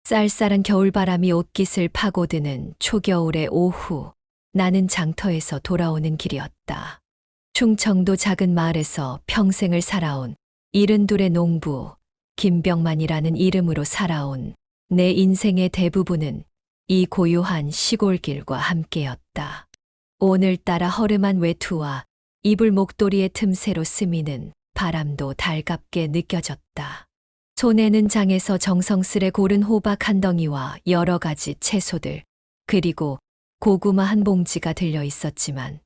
쌀쌀한 겨울바람이 옷깃을 파고드는 초겨울의 오후, 나는 장터에서 돌아오는 길이었다. 충청도 작은 마을에서 평생을 살아온 72의 농부 김병만이라는 이름으로 살아온 내 인생의 대부분은 이 고요한 시골길과 함께였다. 오늘따라 허름한 외투와 이불 목도리의 틈새로 스미는 바람도 달갑게 느껴졌다. 손에는 장에서 정성스레 고른 호박 한 덩이와 여러 가지 채소들, 그리고 고구마 한 봉지가 들려 있었지만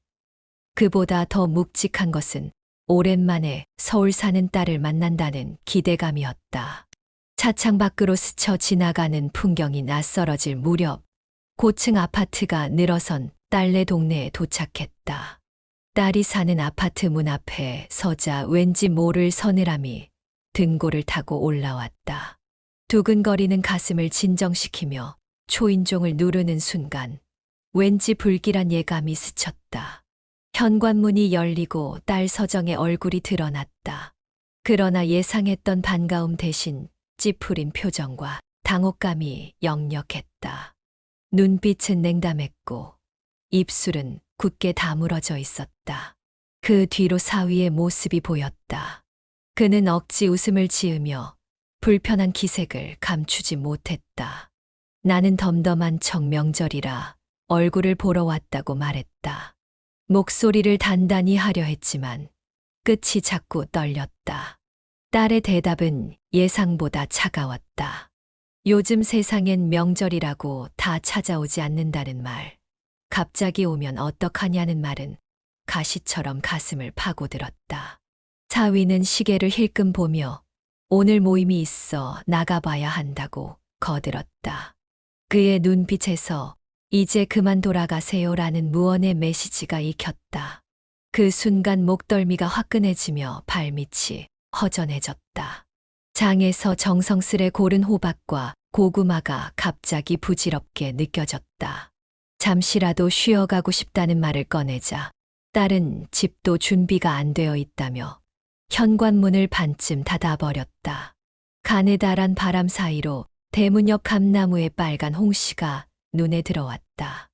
그보다 더 묵직한 것은 오랜만에 서울 사는 딸을 만난다는 기대감이었다. 차창 밖으로 스쳐 지나가는 풍경이 낯설어질 무렵 고층 아파트가 늘어선 딸네 동네에 도착했다. 딸이 사는 아파트 문 앞에 서자 왠지 모를 서늘함이 등골을 타고 올라왔다. 두근거리는 가슴을 진정시키며 초인종을 누르는 순간 왠지 불길한 예감이 스쳤다. 현관문이 열리고 딸 서정의 얼굴이 드러났다. 그러나 예상했던 반가움 대신 찌푸린 표정과 당혹감이 역력했다. 눈빛은 냉담했고 입술은 굳게 다물어져 있었다. 그 뒤로 사위의 모습이 보였다. 그는 억지 웃음을 지으며 불편한 기색을 감추지 못했다. 나는 덤덤한 척 명절이라 얼굴을 보러 왔다고 말했다. 목소리를 단단히 하려 했지만 끝이 자꾸 떨렸다. 딸의 대답은 예상보다 차가웠다. 요즘 세상엔 명절이라고 다 찾아오지 않는다는 말, 갑자기 오면 어떡하냐는 말은 가시처럼 가슴을 파고들었다. 사위는 시계를 힐끔 보며 오늘 모임이 있어 나가봐야 한다고 거들었다. 그의 눈빛에서 이제 그만 돌아가세요라는 무언의 메시지가 익혔다. 그 순간 목덜미가 화끈해지며 발밑이 허전해졌다. 장에서 정성스레 고른 호박과 고구마가 갑자기 부질없게 느껴졌다. 잠시라도 쉬어가고 싶다는 말을 꺼내자 딸은 집도 준비가 안 되어 있다며 현관문을 반쯤 닫아버렸다. 가느다란 바람 사이로 대문 옆 감나무의 빨간 홍시가 눈에 들어왔다.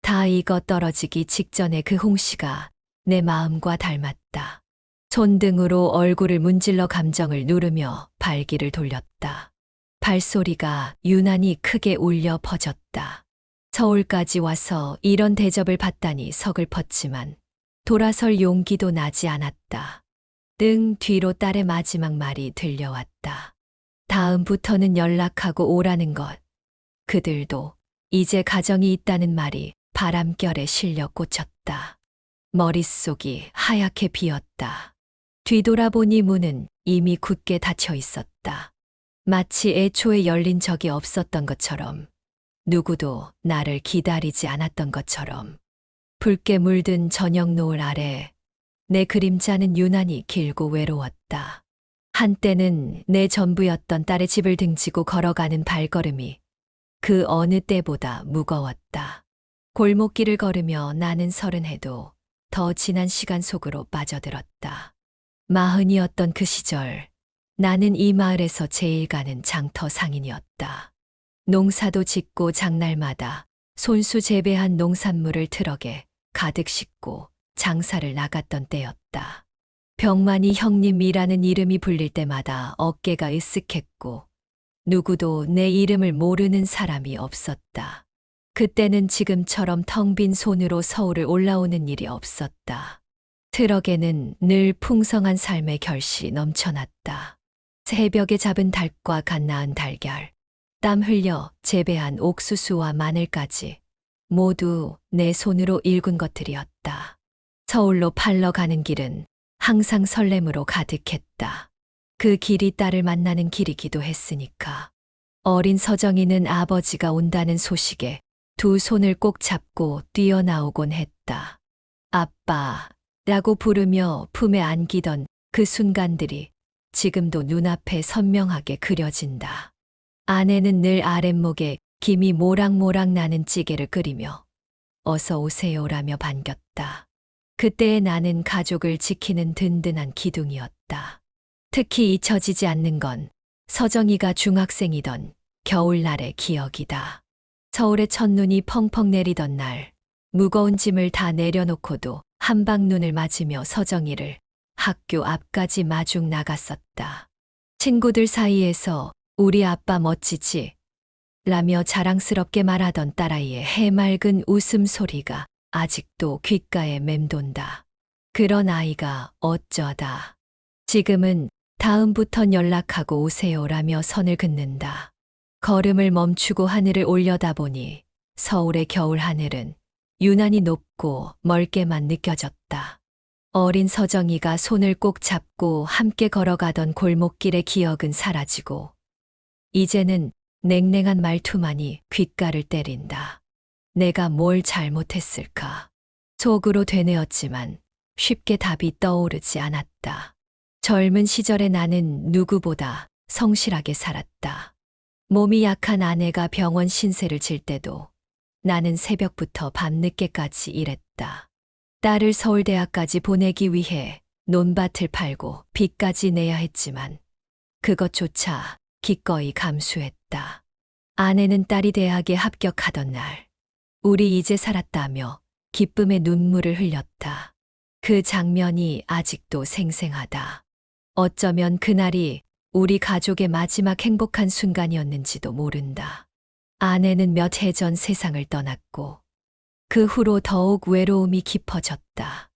다 익어 떨어지기 직전에 그 홍시가 내 마음과 닮았다. 손등으로 얼굴을 문질러 감정을 누르며 발기를 돌렸다. 발소리가 유난히 크게 울려 퍼졌다. 서울까지 와서 이런 대접을 받다니 서글펐지만 돌아설 용기도 나지 않았다. 등 뒤로 딸의 마지막 말이 들려왔다. 다음부터는 연락하고 오라는 것. 그들도 이제 가정이 있다는 말이 바람결에 실려 꽂혔다. 머릿속이 하얗게 비었다. 뒤돌아보니 문은 이미 굳게 닫혀 있었다. 마치 애초에 열린 적이 없었던 것처럼, 누구도 나를 기다리지 않았던 것처럼. 붉게 물든 저녁 노을 아래 내 그림자는 유난히 길고 외로웠다. 한때는 내 전부였던 딸의 집을 등지고 걸어가는 발걸음이 그 어느 때보다 무거웠다. 골목길을 걸으며 나는 서른해도 더 지난 시간 속으로 빠져들었다. 40이었던 그 시절, 나는 이 마을에서 제일 가는 장터 상인이었다. 농사도 짓고 장날마다 손수 재배한 농산물을 트럭에 가득 싣고 장사를 나갔던 때였다. 병만이 형님이라는 이름이 불릴 때마다 어깨가 으쓱했고 누구도 내 이름을 모르는 사람이 없었다. 그때는 지금처럼 텅 빈 손으로 서울을 올라오는 일이 없었다. 트럭에는 늘 풍성한 삶의 결실이 넘쳐났다. 새벽에 잡은 닭과 갓 낳은 달걀, 땀 흘려 재배한 옥수수와 마늘까지 모두 내 손으로 일군 것들이었다. 서울로 팔러 가는 길은 항상 설렘으로 가득했다. 그 길이 딸을 만나는 길이기도 했으니까. 어린 서정이는 아버지가 온다는 소식에 두 손을 꼭 잡고 뛰어나오곤 했다. 아빠라고 부르며 품에 안기던 그 순간들이 지금도 눈앞에 선명하게 그려진다. 아내는 늘 아랫목에 김이 모락모락 나는 찌개를 끓이며 어서 오세요라며 반겼다. 그때의 나는 가족을 지키는 든든한 기둥이었다. 특히 잊혀지지 않는 건 서정이가 중학생이던 겨울날의 기억이다. 서울의 첫눈이 펑펑 내리던 날, 무거운 짐을 다 내려놓고도 한방눈을 맞으며 서정이를 학교 앞까지 마중 나갔었다. 친구들 사이에서 우리 아빠 멋지지? 라며 자랑스럽게 말하던 딸아이의 해맑은 웃음소리가 아직도 귓가에 맴돈다. 그런 아이가 어쩌다. 지금은 다음부턴 연락하고 오세요라며 선을 긋는다. 걸음을 멈추고 하늘을 올려다보니 서울의 겨울 하늘은 유난히 높고 멀게만 느껴졌다. 어린 서정이가 손을 꼭 잡고 함께 걸어가던 골목길의 기억은 사라지고 이제는 냉랭한 말투만이 귓가를 때린다. 내가 뭘 잘못했을까? 속으로 되뇌었지만 쉽게 답이 떠오르지 않았다. 젊은 시절의 나는 누구보다 성실하게 살았다. 몸이 약한 아내가 병원 신세를 질 때도 나는 새벽부터 밤늦게까지 일했다. 딸을 서울대학까지 보내기 위해 논밭을 팔고 빚까지 내야 했지만 그것조차 기꺼이 감수했다. 아내는 딸이 대학에 합격하던 날, 우리 이제 살았다며 기쁨의 눈물을 흘렸다. 그 장면이 아직도 생생하다. 어쩌면 그날이 우리 가족의 마지막 행복한 순간이었는지도 모른다. 아내는 몇 해 전 세상을 떠났고 그 후로 더욱 외로움이 깊어졌다.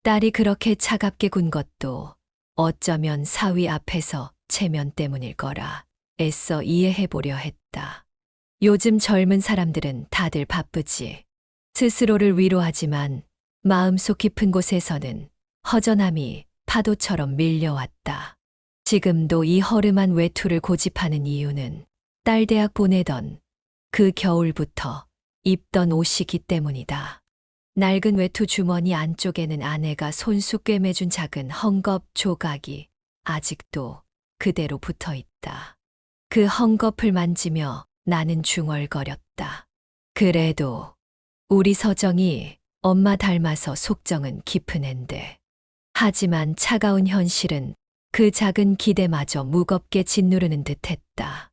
딸이 그렇게 차갑게 군 것도 어쩌면 사위 앞에서 체면 때문일 거라 애써 이해해보려 했다. 요즘 젊은 사람들은 다들 바쁘지. 스스로를 위로하지만 마음속 깊은 곳에서는 허전함이 파도처럼 밀려왔다. 지금도 이 허름한 외투를 고집하는 이유는 딸 대학 보내던 그 겨울부터 입던 옷이기 때문이다. 낡은 외투 주머니 안쪽에는 아내가 손수 꿰매준 작은 헝겊 조각이 아직도 그대로 붙어 있다. 그 헝겊을 만지며 나는 중얼거렸다. 그래도 우리 서정이 엄마 닮아서 속정은 깊은 앤데. 하지만 차가운 현실은 그 작은 기대마저 무겁게 짓누르는 듯했다.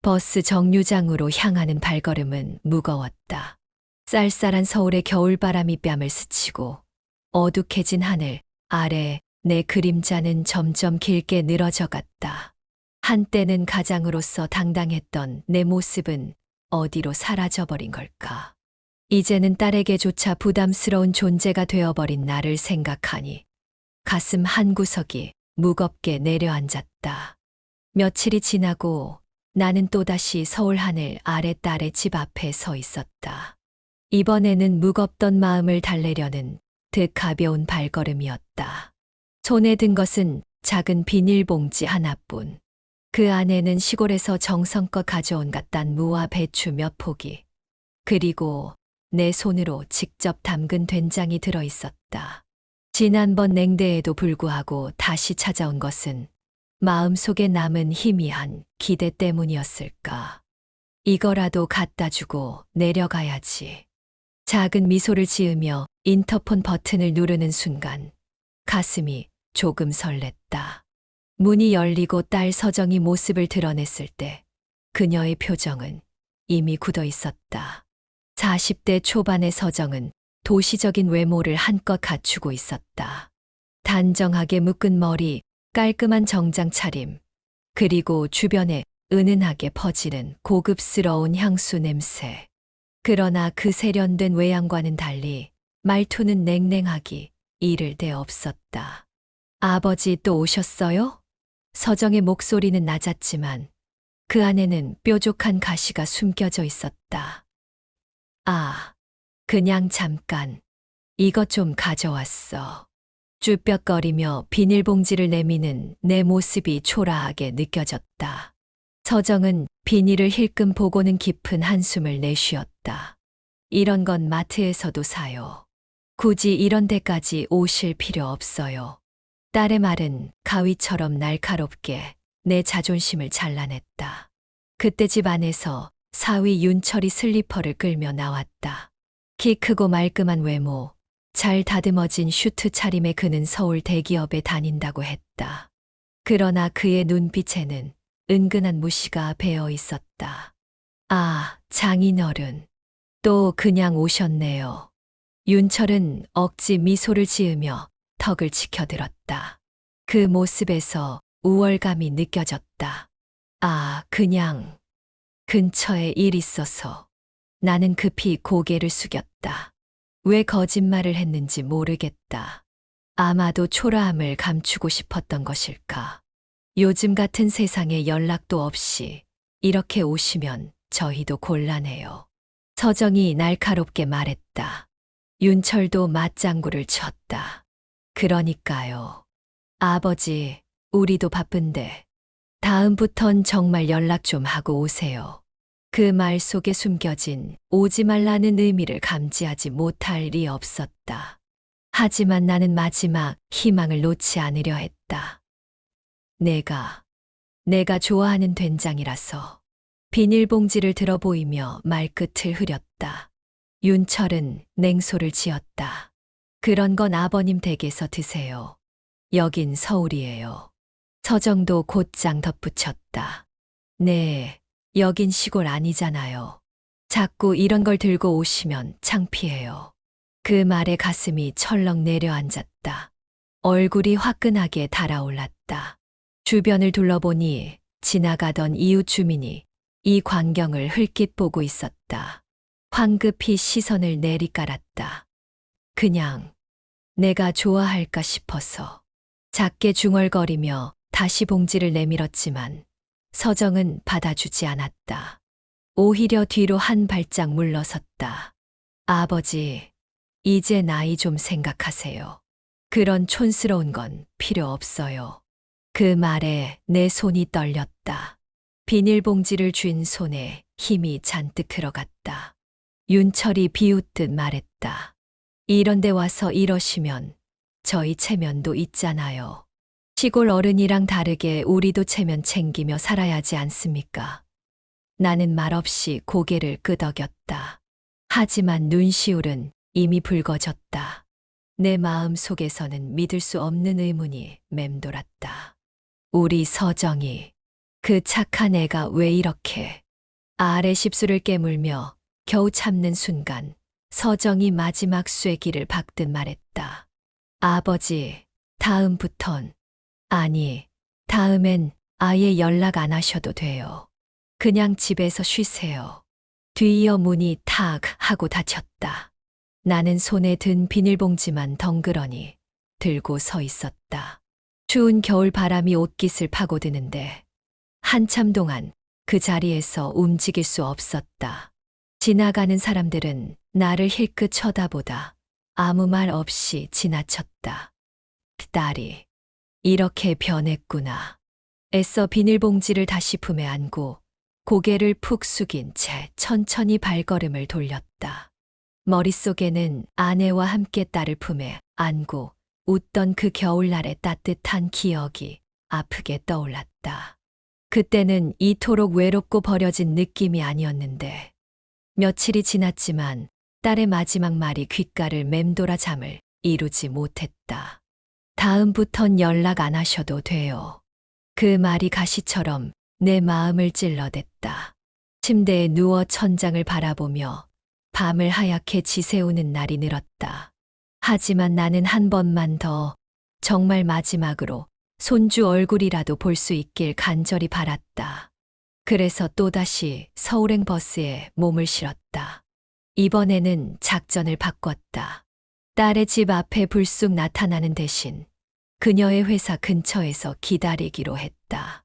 버스 정류장으로 향하는 발걸음은 무거웠다. 쌀쌀한 서울의 겨울바람이 뺨을 스치고 어둑해진 하늘 아래 내 그림자는 점점 길게 늘어져 갔다. 한때는 가장으로서 당당했던 내 모습은 어디로 사라져버린 걸까? 이제는 딸에게조차 부담스러운 존재가 되어버린 나를 생각하니 가슴 한구석이 무겁게 내려앉았다. 며칠이 지나고 나는 또다시 서울 하늘 아래 딸의 집 앞에 서 있었다. 이번에는 무겁던 마음을 달래려는 듯 가벼운 발걸음이었다. 손에 든 것은 작은 비닐봉지 하나뿐. 그 안에는 시골에서 정성껏 가져온 갓단 무와 배추 몇 포기, 그리고 내 손으로 직접 담근 된장이 들어 있었다. 지난번 냉대에도 불구하고 다시 찾아온 것은 마음속에 남은 희미한 기대 때문이었을까. 이거라도 갖다 주고 내려가야지. 작은 미소를 지으며 인터폰 버튼을 누르는 순간 가슴이 조금 설렜다. 문이 열리고 딸 서정이 모습을 드러냈을 때 그녀의 표정은 이미 굳어 있었다. 40대 초반의 서정은 도시적인 외모를 한껏 갖추고 있었다. 단정하게 묶은 머리, 깔끔한 정장 차림, 그리고 주변에 은은하게 퍼지는 고급스러운 향수 냄새. 그러나 그 세련된 외양과는 달리 말투는 냉랭하기 이를 데 없었다. 아버지 또 오셨어요? 서정의 목소리는 낮았지만 그 안에는 뾰족한 가시가 숨겨져 있었다. 아, 그냥 잠깐. 이것 좀 가져왔어. 쭈뼛거리며 비닐봉지를 내미는 내 모습이 초라하게 느껴졌다. 서정은 비닐을 힐끔 보고는 깊은 한숨을 내쉬었다. 이런 건 마트에서도 사요. 굳이 이런 데까지 오실 필요 없어요. 딸의 말은 가위처럼 날카롭게 내 자존심을 잘라냈다. 그때 집 안에서 사위 윤철이 슬리퍼를 끌며 나왔다. 키 크고 말끔한 외모, 잘 다듬어진 슈트 차림의 그는 서울 대기업에 다닌다고 했다. 그러나 그의 눈빛에는 은근한 무시가 배어 있었다. 아, 장인어른. 또 그냥 오셨네요. 윤철은 억지 미소를 지으며 턱을 치켜들었다. 그 모습에서 우월감이 느껴졌다. 아, 그냥 근처에 일 있어서. 나는 급히 고개를 숙였다. 왜 거짓말을 했는지 모르겠다. 아마도 초라함을 감추고 싶었던 것일까. 요즘 같은 세상에 연락도 없이 이렇게 오시면 저희도 곤란해요. 서정이 날카롭게 말했다. 윤철도 맞장구를 쳤다. 그러니까요. 아버지, 우리도 바쁜데 다음부턴 정말 연락 좀 하고 오세요. 그 말 속에 숨겨진 오지 말라는 의미를 감지하지 못할 리 없었다. 하지만 나는 마지막 희망을 놓지 않으려 했다. 내가 좋아하는 된장이라서. 비닐봉지를 들어 보이며 말끝을 흐렸다. 윤철은 냉소를 지었다. 그런 건 아버님 댁에서 드세요. 여긴 서울이에요. 서정도 곧장 덧붙였다. 네, 여긴 시골 아니잖아요. 자꾸 이런 걸 들고 오시면 창피해요. 그 말에 가슴이 철렁 내려앉았다. 얼굴이 화끈하게 달아올랐다. 주변을 둘러보니 지나가던 이웃 주민이 이 광경을 흘낏 보고 있었다. 황급히 시선을 내리깔았다. 그냥 내가 좋아할까 싶어서. 작게 중얼거리며 다시 봉지를 내밀었지만 서정은 받아주지 않았다. 오히려 뒤로 한 발짝 물러섰다. 아버지, 이제 나이 좀 생각하세요. 그런 촌스러운 건 필요 없어요. 그 말에 내 손이 떨렸다. 비닐봉지를 쥔 손에 힘이 잔뜩 들어갔다. 윤철이 비웃듯 말했다. 이런데 와서 이러시면 저희 체면도 있잖아요. 시골 어른이랑 다르게 우리도 체면 챙기며 살아야지 않습니까? 나는 말없이 고개를 끄덕였다. 하지만 눈시울은 이미 붉어졌다. 내 마음 속에서는 믿을 수 없는 의문이 맴돌았다. 우리 서정이, 그 착한 애가 왜 이렇게. 아래 십수를 깨물며 겨우 참는 순간 서정이 마지막 쐐기를 박듯 말했다. 아버지, 다음부턴, 아니, 다음엔 아예 연락 안 하셔도 돼요. 그냥 집에서 쉬세요. 뒤이어 문이 탁 하고 닫혔다. 나는 손에 든 비닐봉지만 덩그러니 들고 서 있었다. 추운 겨울 바람이 옷깃을 파고드는데 한참 동안 그 자리에서 움직일 수 없었다. 지나가는 사람들은 나를 힐끗 쳐다보다 아무 말 없이 지나쳤다. 딸이 이렇게 변했구나. 애써 비닐봉지를 다시 품에 안고 고개를 푹 숙인 채 천천히 발걸음을 돌렸다. 머릿속에는 아내와 함께 딸을 품에 안고 웃던 그 겨울날의 따뜻한 기억이 아프게 떠올랐다. 그때는 이토록 외롭고 버려진 느낌이 아니었는데 며칠이 지났지만 딸의 마지막 말이 귓가를 맴돌아 잠을 이루지 못했다. 다음부턴 연락 안 하셔도 돼요. 그 말이 가시처럼 내 마음을 찔러댔다. 침대에 누워 천장을 바라보며 밤을 하얗게 지새우는 날이 늘었다. 하지만 나는 한 번만 더, 정말 마지막으로 손주 얼굴이라도 볼 수 있길 간절히 바랐다. 그래서 또다시 서울행 버스에 몸을 실었다. 이번에는 작전을 바꿨다. 딸의 집 앞에 불쑥 나타나는 대신 그녀의 회사 근처에서 기다리기로 했다.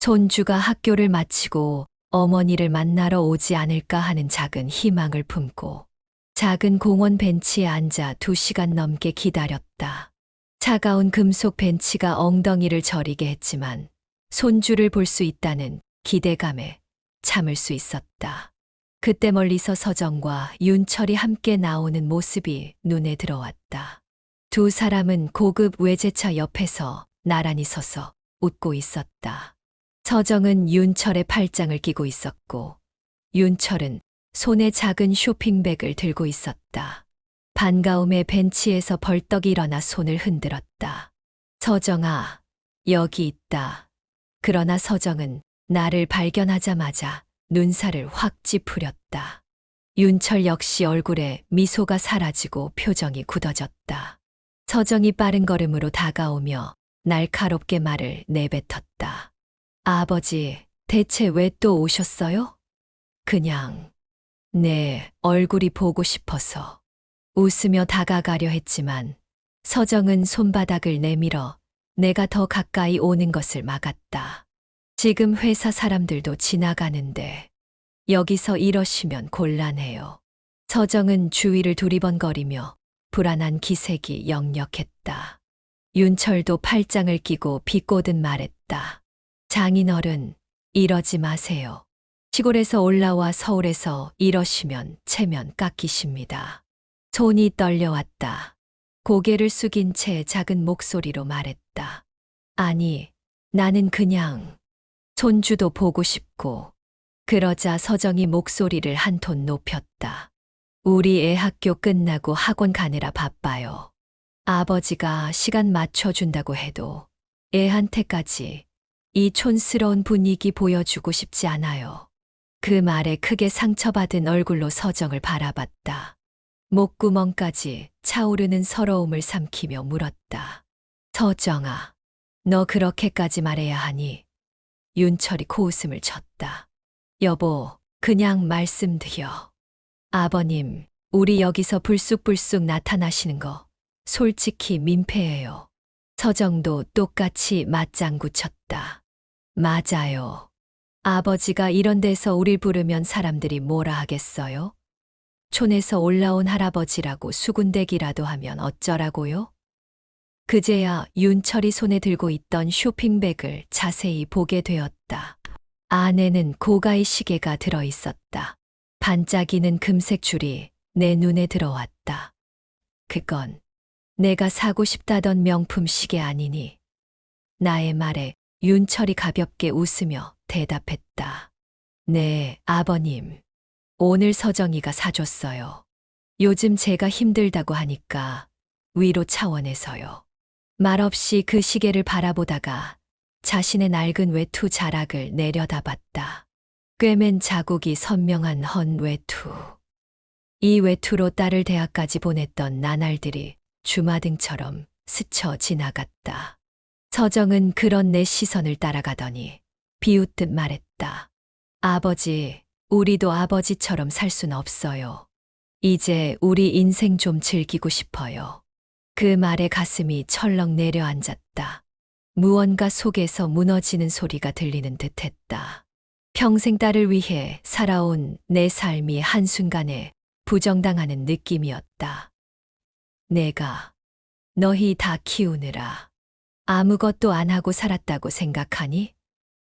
손주가 학교를 마치고 어머니를 만나러 오지 않을까 하는 작은 희망을 품고 작은 공원 벤치에 앉아 2시간 넘게 기다렸다. 차가운 금속 벤치가 엉덩이를 저리게 했지만 손주를 볼 수 있다는 기대감에 참을 수 있었다. 그때 멀리서 서정과 윤철이 함께 나오는 모습이 눈에 들어왔다. 두 사람은 고급 외제차 옆에서 나란히 서서 웃고 있었다. 서정은 윤철의 팔짱을 끼고 있었고 윤철은 손에 작은 쇼핑백을 들고 있었다. 반가움에 벤치에서 벌떡 일어나 손을 흔들었다. 서정아, 여기 있다. 그러나 서정은 나를 발견하자마자 눈살을 확 찌푸렸다. 윤철 역시 얼굴에 미소가 사라지고 표정이 굳어졌다. 서정이 빠른 걸음으로 다가오며 날카롭게 말을 내뱉었다. 아버지, 대체 왜 또 오셨어요? 그냥 내 얼굴이 보고 싶어서. 웃으며 다가가려 했지만 서정은 손바닥을 내밀어 내가 더 가까이 오는 것을 막았다. 지금 회사 사람들도 지나가는데 여기서 이러시면 곤란해요. 서정은 주위를 두리번거리며 불안한 기색이 역력했다. 윤철도 팔짱을 끼고 비꼬듯 말했다. 장인어른, 이러지 마세요. 시골에서 올라와 서울에서 이러시면 체면 깎이십니다. 손이 떨려왔다. 고개를 숙인 채 작은 목소리로 말했다. 아니, 나는 그냥 손주도 보고 싶고. 그러자 서정이 목소리를 한 톤 높였다. 우리 애 학교 끝나고 학원 가느라 바빠요. 아버지가 시간 맞춰준다고 해도 애한테까지 이 촌스러운 분위기 보여주고 싶지 않아요. 그 말에 크게 상처받은 얼굴로 서정을 바라봤다. 목구멍까지 차오르는 서러움을 삼키며 물었다. 서정아, 너 그렇게까지 말해야 하니? 윤철이 코웃음을 쳤다. 여보, 그냥 말씀드려. 아버님, 우리 여기서 불쑥불쑥 나타나시는 거 솔직히 민폐예요. 서정도 똑같이 맞장구 쳤다. 맞아요. 아버지가 이런 데서 우릴 부르면 사람들이 뭐라 하겠어요? 촌에서 올라온 할아버지라고 수군대기라도 하면 어쩌라고요? 그제야 윤철이 손에 들고 있던 쇼핑백을 자세히 보게 되었다. 안에는 고가의 시계가 들어 있었다. 반짝이는 금색 줄이 내 눈에 들어왔다. 그건 내가 사고 싶다던 명품 시계 아니니? 나의 말에 윤철이 가볍게 웃으며 대답했다. 네, 아버님. 오늘 서정이가 사줬어요. 요즘 제가 힘들다고 하니까 위로 차원에서요. 말없이 그 시계를 바라보다가 자신의 낡은 외투 자락을 내려다봤다. 꿰맨 자국이 선명한 헌 외투. 이 외투로 딸을 대학까지 보냈던 나날들이 주마등처럼 스쳐 지나갔다. 서정은 그런 내 시선을 따라가더니 비웃듯 말했다. 아버지, 우리도 아버지처럼 살 순 없어요. 이제 우리 인생 좀 즐기고 싶어요. 그 말에 가슴이 철렁 내려앉았다. 무언가 속에서 무너지는 소리가 들리는 듯했다. 평생 딸을 위해 살아온 내 삶이 한순간에 부정당하는 느낌이었다. 내가 너희 다 키우느라 아무것도 안 하고 살았다고 생각하니?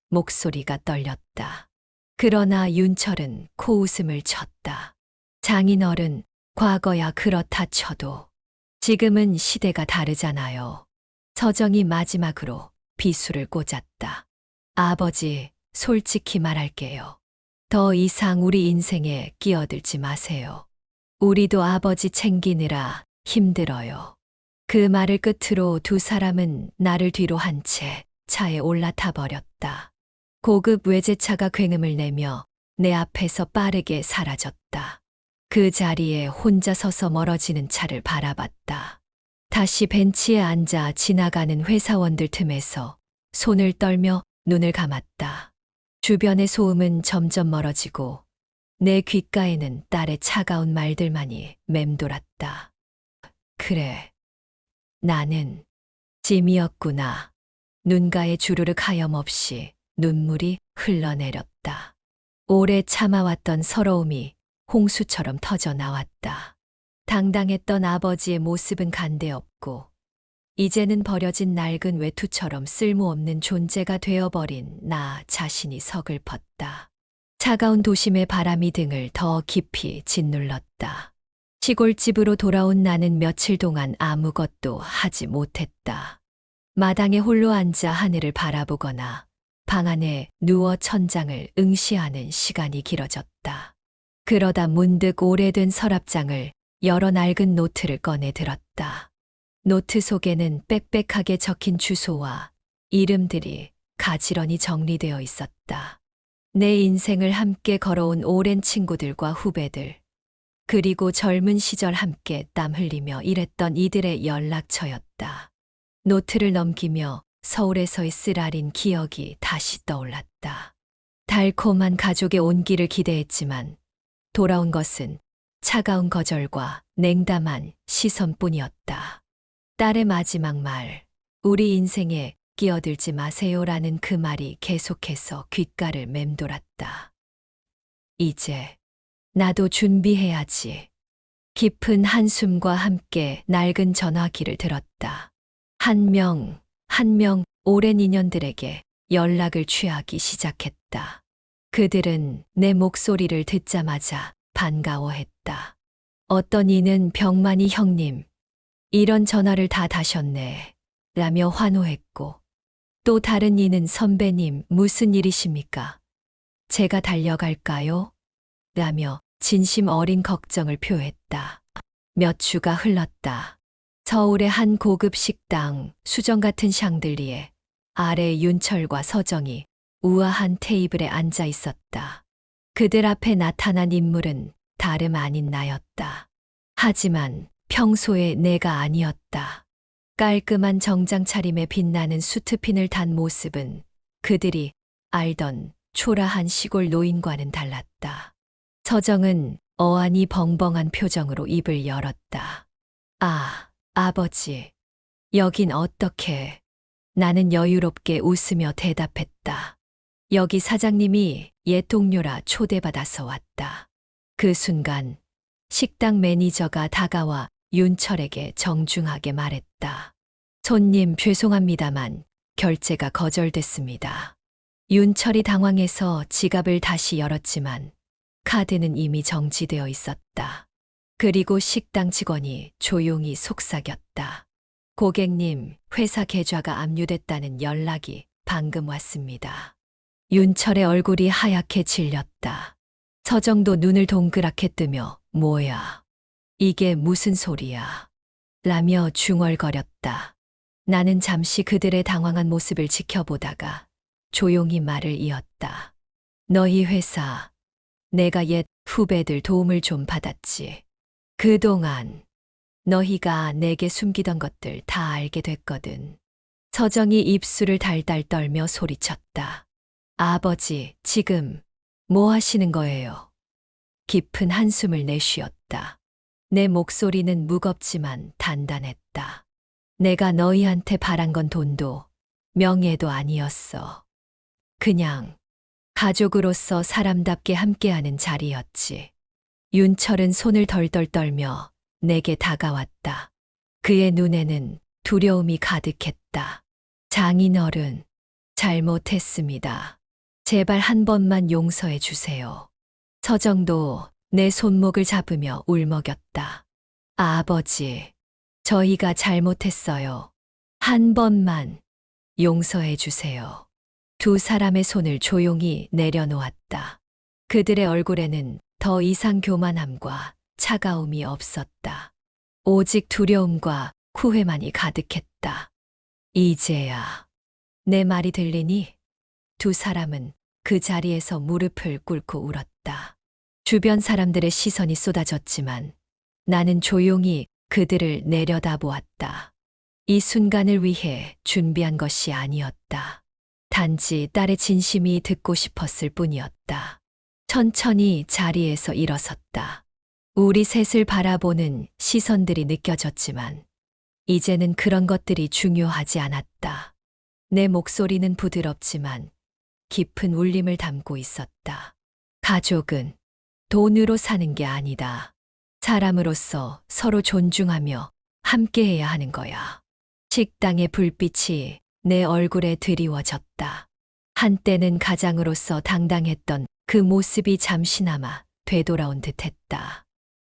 목소리가 떨렸다. 그러나 윤철은 코웃음을 쳤다. 장인어른, 과거야 그렇다 쳐도 지금은 시대가 다르잖아요. 서정이 마지막으로 비수를 꽂았다. 아버지, 솔직히 말할게요. 더 이상 우리 인생에 끼어들지 마세요. 우리도 아버지 챙기느라 힘들어요. 그 말을 끝으로 두 사람은 나를 뒤로 한 채 차에 올라타 버렸다. 고급 외제차가 굉음을 내며 내 앞에서 빠르게 사라졌다. 그 자리에 혼자 서서 멀어지는 차를 바라봤다. 다시 벤치에 앉아 지나가는 회사원들 틈에서 손을 떨며 눈을 감았다. 주변의 소음은 점점 멀어지고 내 귓가에는 딸의 차가운 말들만이 맴돌았다. 그래, 나는 짐이었구나. 눈가에 주르륵 하염없이 눈물이 흘러내렸다. 오래 참아왔던 서러움이 홍수처럼 터져 나왔다. 당당했던 아버지의 모습은 간데없고 이제는 버려진 낡은 외투처럼 쓸모없는 존재가 되어버린 나 자신이 서글펐다. 차가운 도심의 바람이 등을 더 깊이 짓눌렀다. 시골집으로 돌아온 나는 며칠 동안 아무것도 하지 못했다. 마당에 홀로 앉아 하늘을 바라보거나 방 안에 누워 천장을 응시하는 시간이 길어졌다. 그러다 문득 오래된 서랍장을 열어 낡은 노트를 꺼내 들었다. 노트 속에는 빽빽하게 적힌 주소와 이름들이 가지런히 정리되어 있었다. 내 인생을 함께 걸어온 오랜 친구들과 후배들, 그리고 젊은 시절 함께 땀 흘리며 일했던 이들의 연락처였다. 노트를 넘기며 서울에서의 쓰라린 기억이 다시 떠올랐다. 달콤한 가족의 온기를 기대했지만 돌아온 것은 차가운 거절과 냉담한 시선뿐이었다. 딸의 마지막 말, 우리 인생에 끼어들지 마세요라는 그 말이 계속해서 귓가를 맴돌았다. 이제 나도 준비해야지. 깊은 한숨과 함께 낡은 전화기를 들었다. 한 명 오랜 인연들에게 연락을 취하기 시작했다. 그들은 내 목소리를 듣자마자 반가워했다. 어떤 이는 병만이 형님, 이런 전화를 다 다셨네. 라며 환호했고, 또 다른 이는 선배님, 무슨 일이십니까? 제가 달려갈까요? 라며 진심 어린 걱정을 표했다. 몇 주가 흘렀다. 서울의 한 고급 식당, 수정 같은 샹들리에 아래 윤철과 서정이 우아한 테이블에 앉아 있었다. 그들 앞에 나타난 인물은 다름 아닌 나였다. 하지만 평소의 내가 아니었다. 깔끔한 정장 차림에 빛나는 수트핀을 단 모습은 그들이 알던 초라한 시골 노인과는 달랐다. 서정은 어안이 벙벙한 표정으로 입을 열었다. 아, 아버지, 여긴 어떻게? 나는 여유롭게 웃으며 대답했다. 여기 사장님이 옛 동료라 초대받아서 왔다. 그 순간 식당 매니저가 다가와 윤철에게 정중하게 말했다. 손님 죄송합니다만 결제가 거절됐습니다. 윤철이 당황해서 지갑을 다시 열었지만 카드는 이미 정지되어 있었다. 그리고 식당 직원이 조용히 속삭였다. 고객님, 회사 계좌가 압류됐다는 연락이 방금 왔습니다. 윤철의 얼굴이 하얗게 질렸다. 서정도 눈을 동그랗게 뜨며 뭐야? 이게 무슨 소리야? 라며 중얼거렸다. 나는 잠시 그들의 당황한 모습을 지켜보다가 조용히 말을 이었다. 너희 회사, 내가 옛 후배들 도움을 좀 받았지. 그동안 너희가 내게 숨기던 것들 다 알게 됐거든. 서정이 입술을 달달 떨며 소리쳤다. 아버지, 지금 뭐 하시는 거예요? 깊은 한숨을 내쉬었다. 내 목소리는 무겁지만 단단했다. 내가 너희한테 바란 건 돈도 명예도 아니었어. 그냥 가족으로서 사람답게 함께하는 자리였지. 윤철은 손을 덜덜 떨며 내게 다가왔다. 그의 눈에는 두려움이 가득했다. 장인어른, 잘못했습니다. 제발 한 번만 용서해 주세요. 서정도 내 손목을 잡으며 울먹였다. 아버지, 저희가 잘못했어요. 한 번만 용서해 주세요. 두 사람의 손을 조용히 내려놓았다. 그들의 얼굴에는 더 이상 교만함과 차가움이 없었다. 오직 두려움과 후회만이 가득했다. 이제야 내 말이 들리니? 두 사람은 그 자리에서 무릎을 꿇고 울었다. 주변 사람들의 시선이 쏟아졌지만 나는 조용히 그들을 내려다보았다. 이 순간을 위해 준비한 것이 아니었다. 단지 딸의 진심이 듣고 싶었을 뿐이었다. 천천히 자리에서 일어섰다. 우리 셋을 바라보는 시선들이 느껴졌지만 이제는 그런 것들이 중요하지 않았다. 내 목소리는 부드럽지만 깊은 울림을 담고 있었다. 가족은 돈으로 사는 게 아니다. 사람으로서 서로 존중하며 함께해야 하는 거야. 식당의 불빛이 내 얼굴에 드리워졌다. 한때는 가장으로서 당당했던 그 모습이 잠시나마 되돌아온 듯했다.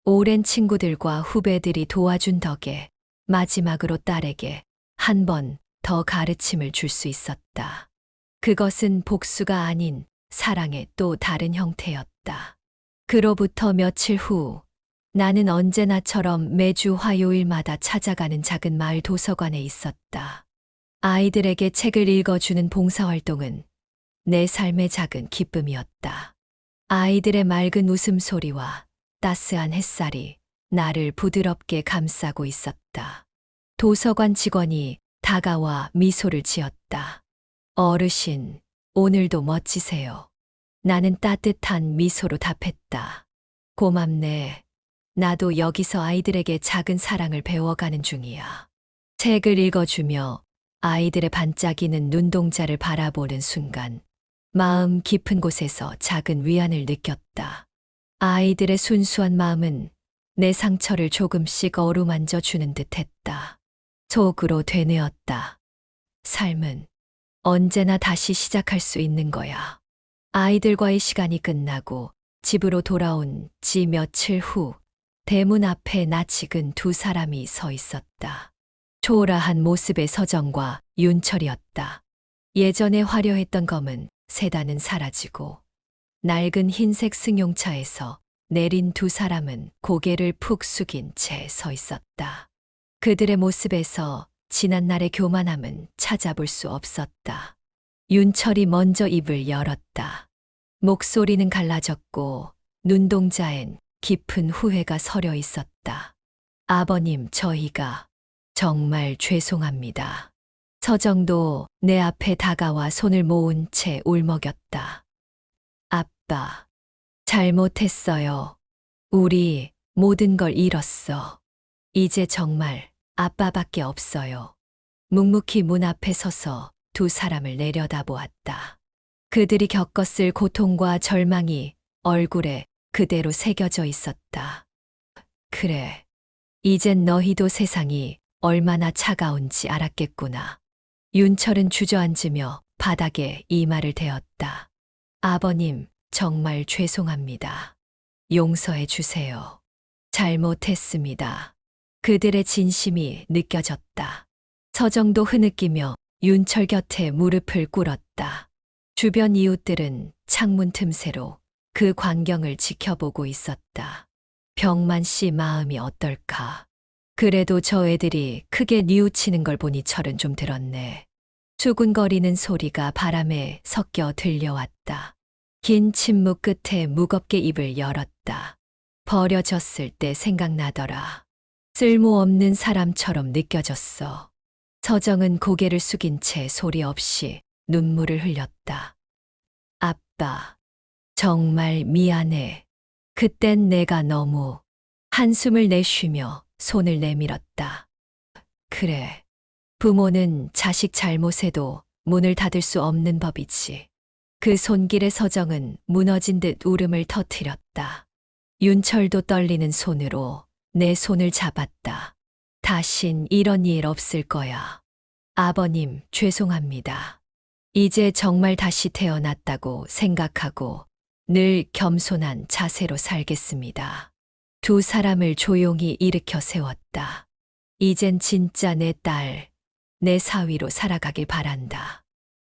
오랜 친구들과 후배들이 도와준 덕에 마지막으로 딸에게 한 번 더 가르침을 줄 수 있었다. 그것은 복수가 아닌 사랑의 또 다른 형태였다. 그로부터 며칠 후 나는 언제나처럼 매주 화요일마다 찾아가는 작은 마을 도서관에 있었다. 아이들에게 책을 읽어주는 봉사활동은 내 삶의 작은 기쁨이었다. 아이들의 맑은 웃음소리와 따스한 햇살이 나를 부드럽게 감싸고 있었다. 도서관 직원이 다가와 미소를 지었다. 어르신, 오늘도 멋지세요. 나는 따뜻한 미소로 답했다. 고맙네. 나도 여기서 아이들에게 작은 사랑을 배워가는 중이야. 책을 읽어주며 아이들의 반짝이는 눈동자를 바라보는 순간 마음 깊은 곳에서 작은 위안을 느꼈다. 아이들의 순수한 마음은 내 상처를 조금씩 어루만져 주는 듯 했다. 속으로 되뇌었다. 삶은 언제나 다시 시작할 수 있는 거야. 아이들과의 시간이 끝나고 집으로 돌아온 지 며칠 후 대문 앞에 낯익은 두 사람이 서 있었다. 초라한 모습의 서정과 윤철이었다. 예전에 화려했던 검은 세단은 사라지고 낡은 흰색 승용차에서 내린 두 사람은 고개를 푹 숙인 채 서 있었다. 그들의 모습에서 지난날의 교만함은 찾아볼 수 없었다. 윤철이 먼저 입을 열었다. 목소리는 갈라졌고 눈동자엔 깊은 후회가 서려 있었다. 아버님, 저희가 정말 죄송합니다. 서정도 내 앞에 다가와 손을 모은 채 울먹였다. 아빠, 잘못했어요. 우리 모든 걸 잃었어. 이제 정말 아빠밖에 없어요. 묵묵히 문 앞에 서서 두 사람을 내려다보았다. 그들이 겪었을 고통과 절망이 얼굴에 그대로 새겨져 있었다. 그래, 이젠 너희도 세상이 얼마나 차가운지 알았겠구나. 윤철은 주저앉으며 바닥에 이마를 대었다. 아버님, 정말 죄송합니다. 용서해 주세요. 잘못했습니다. 그들의 진심이 느껴졌다. 서정도 흐느끼며 윤철 곁에 무릎을 꿇었다. 주변 이웃들은 창문 틈새로 그 광경을 지켜보고 있었다. 병만 씨 마음이 어떨까? 그래도 저 애들이 크게 뉘우치는 걸 보니 철은 좀 들었네. 수군거리는 소리가 바람에 섞여 들려왔다. 긴 침묵 끝에 무겁게 입을 열었다. 버려졌을 때 생각나더라. 쓸모없는 사람처럼 느껴졌어. 서정은 고개를 숙인 채 소리 없이 눈물을 흘렸다. 아빠, 정말 미안해. 그땐 내가 너무 한숨을 내쉬며 손을 내밀었다. 그래, 부모는 자식 잘못에도 문을 닫을 수 없는 법이지. 그 손길의 서정은 무너진 듯 울음을 터뜨렸다. 윤철도 떨리는 손으로 내 손을 잡았다. 다신 이런 일 없을 거야. 아버님, 죄송합니다. 이제 정말 다시 태어났다고 생각하고 늘 겸손한 자세로 살겠습니다. 두 사람을 조용히 일으켜 세웠다. 이젠 진짜 내 딸, 내 사위로 살아가길 바란다.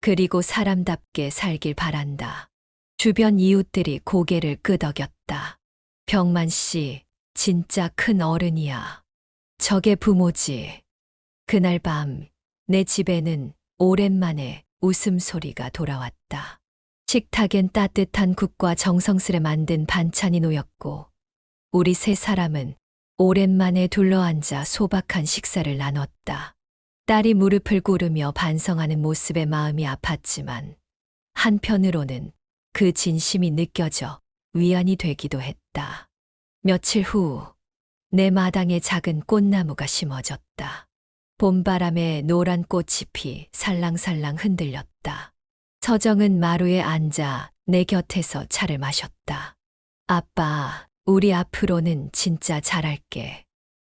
그리고 사람답게 살길 바란다. 주변 이웃들이 고개를 끄덕였다. 병만 씨, 진짜 큰 어른이야. 저게 부모지. 그날 밤, 내 집에는 오랜만에 웃음소리가 돌아왔다. 식탁엔 따뜻한 국과 정성스레 만든 반찬이 놓였고, 우리 세 사람은 오랜만에 둘러앉아 소박한 식사를 나눴다. 딸이 무릎을 꿇으며 반성하는 모습에 마음이 아팠지만, 한편으로는 그 진심이 느껴져 위안이 되기도 했다. 며칠 후, 내 마당에 작은 꽃나무가 심어졌다. 봄바람에 노란 꽃이 피 살랑살랑 흔들렸다. 서정은 마루에 앉아 내 곁에서 차를 마셨다. 아빠, 우리 앞으로는 진짜 잘할게.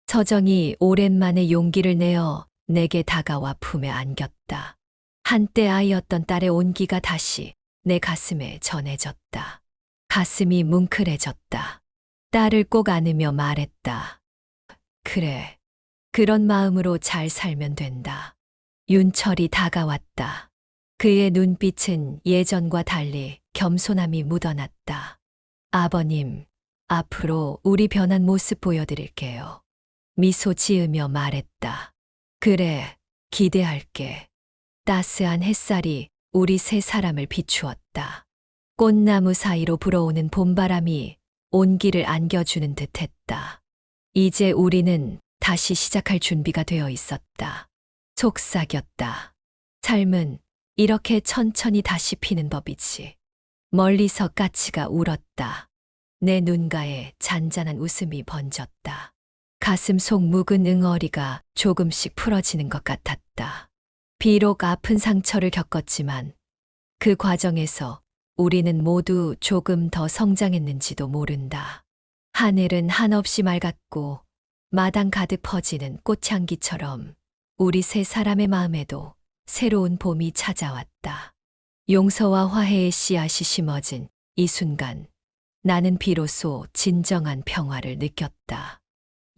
서정이 오랜만에 용기를 내어 내게 다가와 품에 안겼다. 한때 아이였던 딸의 온기가 다시 내 가슴에 전해졌다. 가슴이 뭉클해졌다. 딸을 꼭 안으며 말했다. 그래, 그런 마음으로 잘 살면 된다. 윤철이 다가왔다. 그의 눈빛은 예전과 달리 겸손함이 묻어났다. 아버님, 앞으로 우리 변한 모습 보여드릴게요. 미소 지으며 말했다. 그래, 기대할게. 따스한 햇살이 우리 세 사람을 비추었다. 꽃나무 사이로 불어오는 봄바람이 온기를 안겨주는 듯 했다. 이제 우리는 다시 시작할 준비가 되어 있었다. 속삭였다. 삶은 이렇게 천천히 다시 피는 법이지. 멀리서 까치가 울었다. 내 눈가에 잔잔한 웃음이 번졌다. 가슴 속 묵은 응어리가 조금씩 풀어지는 것 같았다. 비록 아픈 상처를 겪었지만 그 과정에서 우리는 모두 조금 더 성장했는지도 모른다. 하늘은 한없이 맑았고 마당 가득 퍼지는 꽃향기처럼 우리 세 사람의 마음에도 새로운 봄이 찾아왔다. 용서와 화해의 씨앗이 심어진 이 순간 나는 비로소 진정한 평화를 느꼈다.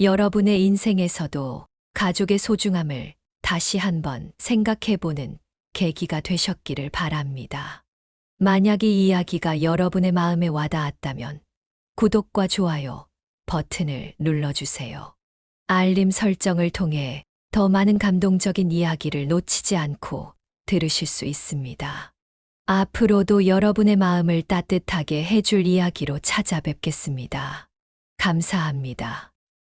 여러분의 인생에서도 가족의 소중함을 다시 한번 생각해보는 계기가 되셨기를 바랍니다. 만약 이 이야기가 여러분의 마음에 와닿았다면 구독과 좋아요 버튼을 눌러주세요. 알림 설정을 통해 더 많은 감동적인 이야기를 놓치지 않고 들으실 수 있습니다. 앞으로도 여러분의 마음을 따뜻하게 해줄 이야기로 찾아뵙겠습니다. 감사합니다.